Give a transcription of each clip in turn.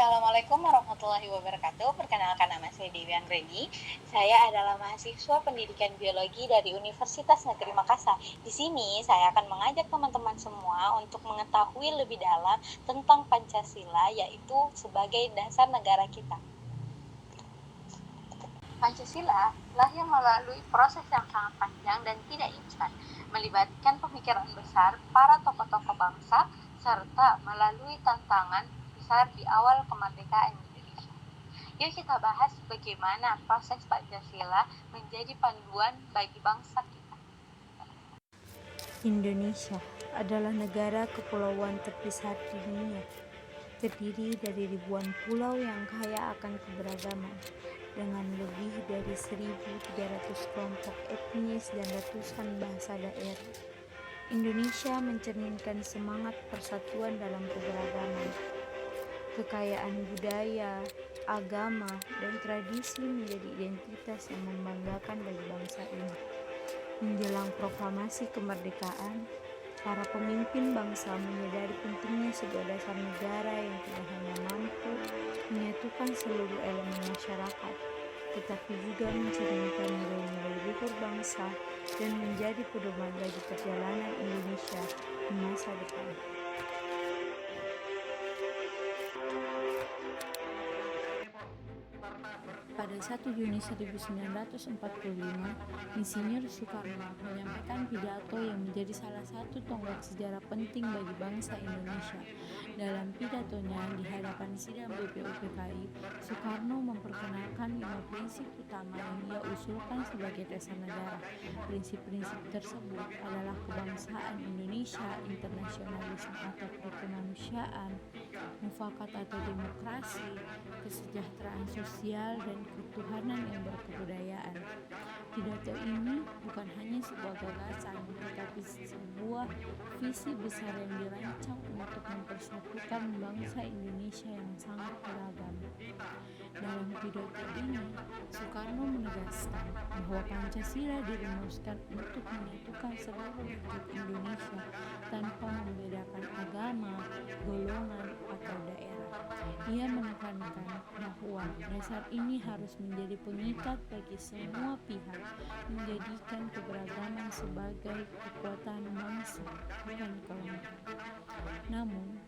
Assalamualaikum warahmatullahi wabarakatuh. Perkenalkan, nama saya Dewi Anggreni. Saya adalah mahasiswa pendidikan biologi dari Universitas Negeri Makassar. Di sini saya akan mengajak teman-teman semua untuk mengetahui lebih dalam tentang Pancasila, yaitu sebagai dasar negara kita. Pancasila lahir melalui proses yang sangat panjang dan tidak instan, melibatkan pemikiran besar para tokoh-tokoh bangsa serta melalui tantangan besar di awal kemerdekaan Indonesia. Yuk kita bahas bagaimana proses Pancasila menjadi panduan bagi bangsa kita. Indonesia adalah negara kepulauan terbesar di dunia, terdiri dari ribuan pulau yang kaya akan keberagaman, dengan lebih dari 1.300 kelompok etnis dan ratusan bahasa daerah. Indonesia mencerminkan semangat persatuan dalam keberagaman. Kekayaan budaya, agama, dan tradisi menjadi identitas yang membanggakan bagi bangsa ini. Menjelang proklamasi kemerdekaan, para pemimpin bangsa menyadari pentingnya sebuah dasar negara yang tidak hanya mampu menyatukan seluruh elemen masyarakat, tetapi juga mencerminkan nilai-nilai luhur bangsa dan menjadi pedoman bagi perjalanan Indonesia di masa depan. Pada 1 Juni 1945, Insinyur Soekarno menyampaikan pidato yang menjadi salah satu tonggak sejarah penting bagi bangsa Indonesia. Dalam pidatonya di hadapan sidang BPUPKI, Soekarno memperkenalkan 5 prinsip utama yang ia usulkan sebagai dasar negara. Prinsip-prinsip tersebut adalah kebangsaan Indonesia, internasionalisme atau kemanusiaan, mufakat atau demokrasi, kesejahteraan sosial, dan ketuhanan yang berkebudayaan. Pidato ini bukan hanya sebuah gagasan, tetapi sebuah visi besar yang dirancang untuk mempersatukan bangsa Indonesia yang sangat beragam. Dalam pidato ini, Soekarno menegaskan bahwa Pancasila dirumuskan untuk menyatukan seluruh rakyat Indonesia tanpa membedakan agama, golongan, atau daerah. Ia menekankan bahwa dasar ini harus menjadi pengikat bagi semua pihak, menjadikan keberagaman sebagai kekuatan bangsa, bukan kelemahan. Namun,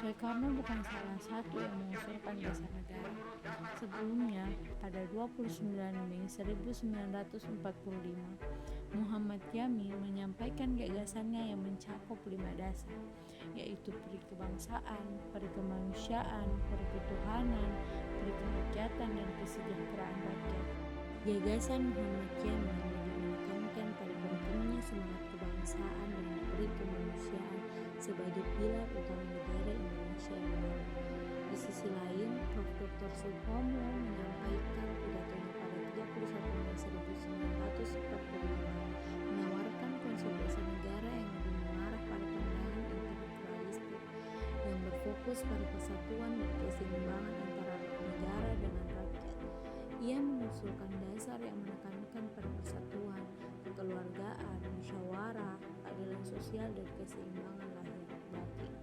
Soekarno bukan salah satu yang mengusulkan dasar negara. Sebelumnya, pada 29 Mei 1945, Muhammad Yamin menyampaikan gagasannya yang mencakup 5 dasar, yaitu peri kebangsaan, peri kemanusiaan, peri ketuhanan, peri kerakyatan, dan kesejahteraan rakyat. Gagasan Muhammad Yamin lebih menekankan pada pentingnya semangat kebangsaan dan peri kemanusiaan sebagai pilar utama negara Indonesia yang baru. Di sisi lain, Prof. Dr. Soeharto menyampaikan pidatonya pada 31 Mei 1945 menawarkan konsep dasar negara yang lebih mengarah pada pandangan intelektualistik yang berfokus pada persatuan dan keseimbangan antara negara dengan rakyat. Ia mengusulkan dasar yang menekankan pada persatuan, kekeluargaan, musyawarah, keadilan sosial, dan keseimbangan lahir batin.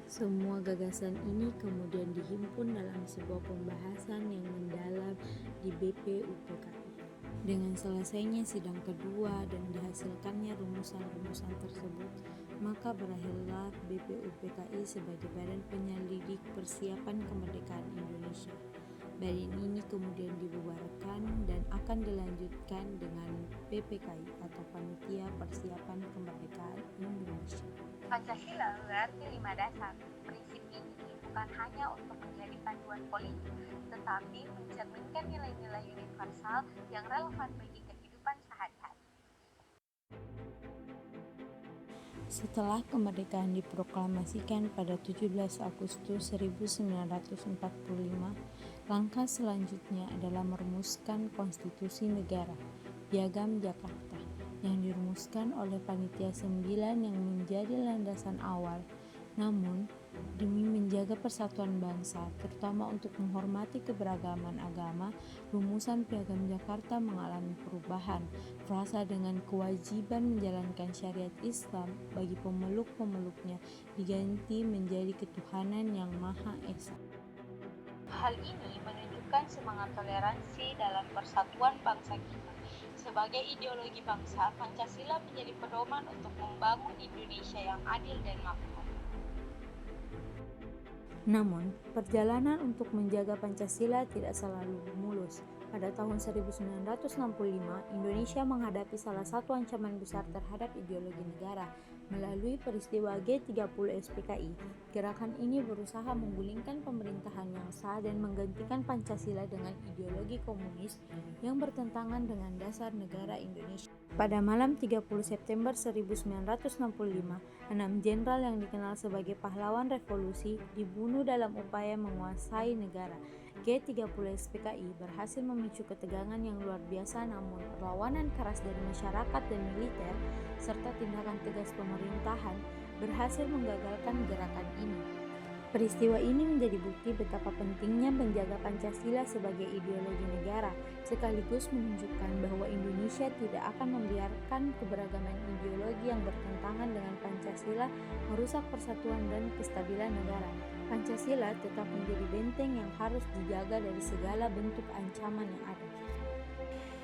Semua gagasan ini kemudian dihimpun dalam sebuah pembahasan yang mendalam di BPUPKI. Dengan selesainya sidang kedua dan dihasilkannya rumusan-rumusan tersebut, maka berakhirlah BPUPKI sebagai badan penyelidik persiapan kemerdekaan Indonesia. Badan ini kemudian dibubarkan dan akan dilanjutkan dengan PPKI atau Panitia Persiapan Kemerdekaan Indonesia. Pancasila berarti 5 dasar. Prinsip ini bukan hanya untuk menjadi panduan politik, tetapi mencerminkan nilai-nilai universal yang relevan bagi kehidupan sehari-hari. Setelah kemerdekaan diproklamasikan pada 17 Agustus 1945, langkah selanjutnya adalah merumuskan konstitusi negara, Piagam Jakarta, yang dirumuskan oleh Panitia 9 yang menjadi landasan awal. Namun, demi menjaga persatuan bangsa, terutama untuk menghormati keberagaman agama, rumusan Piagam Jakarta mengalami perubahan. Frasa dengan kewajiban menjalankan syariat Islam bagi pemeluk-pemeluknya diganti menjadi ketuhanan yang Maha Esa. Hal ini menunjukkan semangat toleransi dalam persatuan bangsa kita. Sebagai ideologi bangsa, Pancasila menjadi pedoman untuk membangun Indonesia yang adil dan makmur. Namun, perjalanan untuk menjaga Pancasila tidak selalu mulus. Pada tahun 1965, Indonesia menghadapi salah satu ancaman besar terhadap ideologi negara. Melalui peristiwa G30 SPKI, gerakan ini berusaha menggulingkan pemerintahan yang sah dan menggantikan Pancasila dengan ideologi komunis yang bertentangan dengan dasar negara Indonesia. Pada malam 30 September 1965, 6 jenderal yang dikenal sebagai pahlawan revolusi dibunuh dalam upaya menguasai negara. G30 SPKI berhasil memicu ketegangan yang luar biasa, namun perlawanan keras dari masyarakat dan militer serta tindakan tegas pemerintahan berhasil menggagalkan gerakan ini. Peristiwa ini menjadi bukti betapa pentingnya menjaga Pancasila sebagai ideologi negara, sekaligus menunjukkan bahwa Indonesia tidak akan membiarkan keberagaman ideologi yang bertentangan dengan Pancasila merusak persatuan dan kestabilan negara. Pancasila tetap menjadi benteng yang harus dijaga dari segala bentuk ancaman yang ada.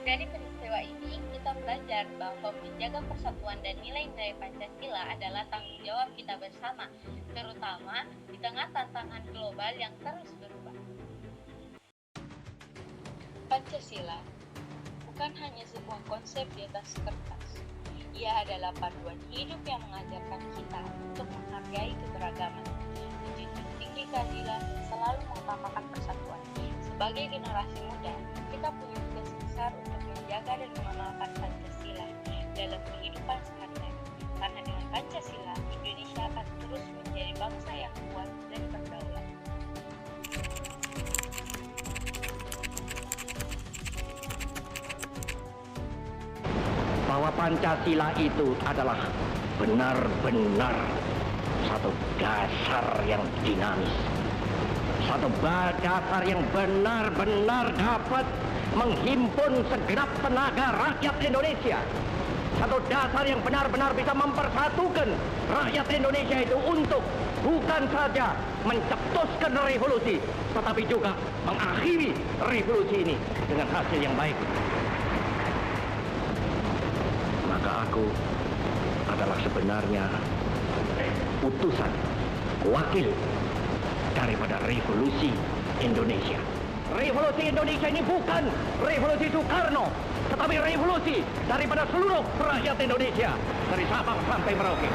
Dari peristiwa ini, kita belajar bahwa menjaga persatuan dan nilai-nilai Pancasila adalah tanggung jawab kita bersama, terutama di tengah tantangan global yang terus berubah. Pancasila bukan hanya sebuah konsep di atas kertas. Ia adalah panduan hidup yang mengajarkan kita untuk menghargai keberagaman, menjunjung tinggi keadilan, dan selalu mengutamakan persatuan. Sebagai generasi muda, kita punya tugas besar untuk menjaga dan mengamalkan Pancasila dalam kehidupan sehari-hari. Karena dengan Pancasila, Indonesia akan terus menjadi bangsa yang kuat dan berdaulat. Bahwa Pancasila itu adalah benar-benar satu dasar yang dinamis, satu dasar yang benar-benar dapat menghimpun segenap tenaga rakyat Indonesia, satu dasar yang benar-benar bisa mempersatukan rakyat Indonesia itu untuk bukan saja mencetuskan revolusi, tetapi juga mengakhiri revolusi ini dengan hasil yang baik. Maka aku adalah sebenarnya utusan, wakil daripada revolusi Indonesia. Revolusi Indonesia ini bukan revolusi Soekarno, tetapi revolusi daripada seluruh rakyat Indonesia, dari Sabang sampai Merauke.